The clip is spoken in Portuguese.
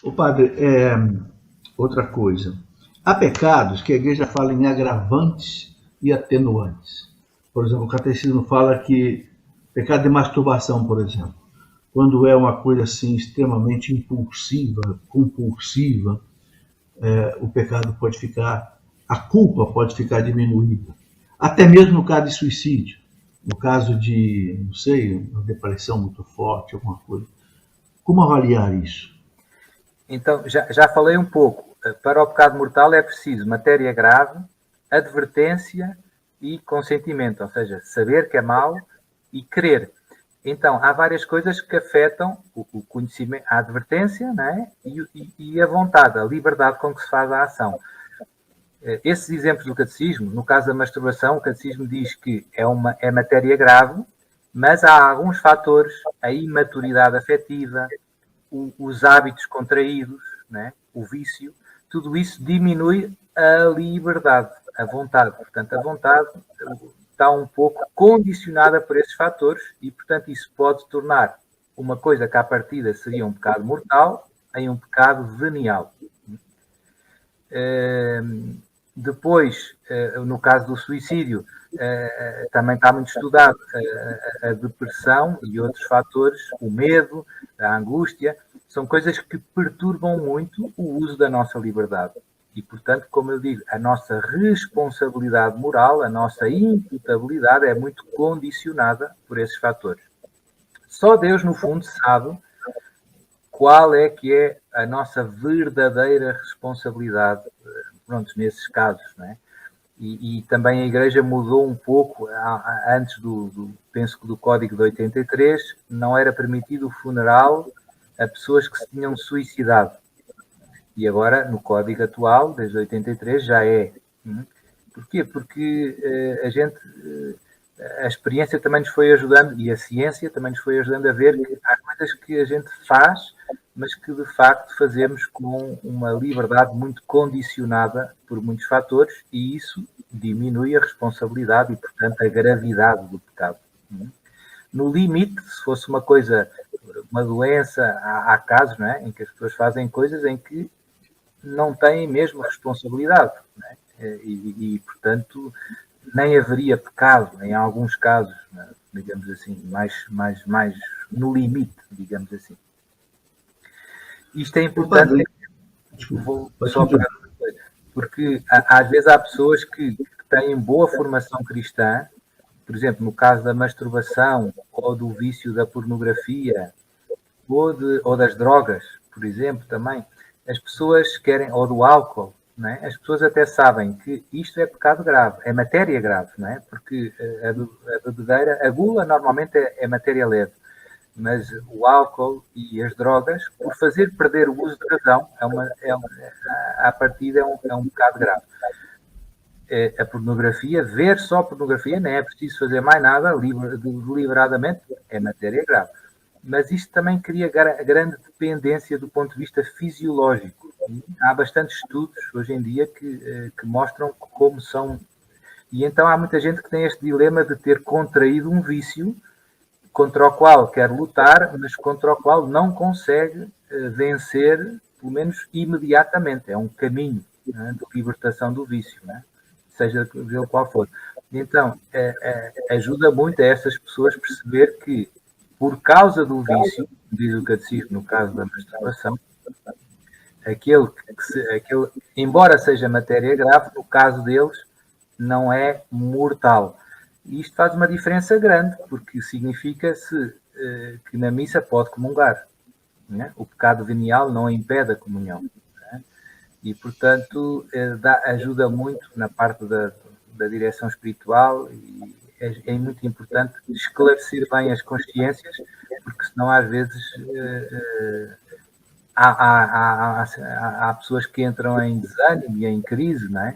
O padre, outra coisa. Há pecados que a igreja fala em agravantes e atenuantes. Por exemplo, o catecismo fala que pecado de masturbação, por exemplo, quando é uma coisa assim extremamente impulsiva, compulsiva, o pecado pode ficar, a culpa pode ficar diminuída. Até mesmo no caso de suicídio, no caso de, não sei, uma depressão muito forte, alguma coisa. Como avaliar isso? Então, já falei um pouco. Para o pecado mortal é preciso matéria grave, advertência e consentimento, ou seja, saber que é mau e querer. Então, há várias coisas que afetam o conhecimento, a advertência, né? E a vontade, a liberdade com que se faz a ação. Esses exemplos do catecismo, no caso da masturbação, o catecismo diz que é matéria grave, mas há alguns fatores, a imaturidade afetiva, os hábitos contraídos, né? O vício, tudo isso diminui a liberdade, a vontade. Portanto, a vontade está um pouco condicionada por esses fatores e, portanto, isso pode tornar uma coisa que à partida seria um pecado mortal em um pecado venial. Depois, no caso do suicídio, também está muito estudado a depressão e outros fatores, o medo, a angústia, são coisas que perturbam muito o uso da nossa liberdade. E, portanto, como eu digo, a nossa responsabilidade moral, a nossa imputabilidade é muito condicionada por esses fatores. Só Deus, no fundo, sabe qual é que é a nossa verdadeira responsabilidade, pronto, nesses casos, né? E também a Igreja mudou um pouco, antes penso que do Código de 83, não era permitido o funeral a pessoas que se tinham suicidado. E agora, no Código atual, desde 83, já é. Porquê? Porque a experiência também nos foi ajudando, e a ciência também nos foi ajudando a ver que há coisas que a gente faz, mas que de facto fazemos com uma liberdade muito condicionada por muitos fatores, e isso diminui a responsabilidade e, portanto, a gravidade do pecado. No limite, se fosse uma coisa, uma doença, há casos, não é, em que as pessoas fazem coisas em que não têm mesmo responsabilidade, não é? Portanto, nem haveria pecado em alguns casos, né, digamos assim, mais no limite, digamos assim. Isto é importante, vou só para porque às vezes há pessoas que têm boa formação cristã, por exemplo, no caso da masturbação ou do vício da pornografia ou das drogas, por exemplo, também, as pessoas querem, ou do álcool, não é? As pessoas até sabem que isto é pecado grave, é matéria grave, não é? Porque a bebedeira, a gula normalmente é matéria leve, mas o álcool e as drogas, por fazer perder o uso de razão, à partida é um pecado grave. A pornografia, ver só pornografia, não é preciso fazer mais nada deliberadamente, é matéria grave. Mas isto também cria grande dependência do ponto de vista fisiológico. Há bastantes estudos hoje em dia que mostram como são. E então há muita gente que tem este dilema de ter contraído um vício contra o qual quer lutar, mas contra o qual não consegue vencer, pelo menos imediatamente. É um caminho, né, de libertação do vício, né? Seja ele qual for. Então, ajuda muito a essas pessoas perceber que, por causa do vício, diz o catecismo no caso da masturbação, aquele, embora seja matéria grave, no caso deles, não é mortal. E isto faz uma diferença grande, porque significa que na missa pode comungar. Né? O pecado venial não impede a comunhão. Né? E, portanto, ajuda muito na parte da direção espiritual e é muito importante esclarecer bem as consciências, porque senão às vezes há pessoas que entram em desânimo e em crise, não é?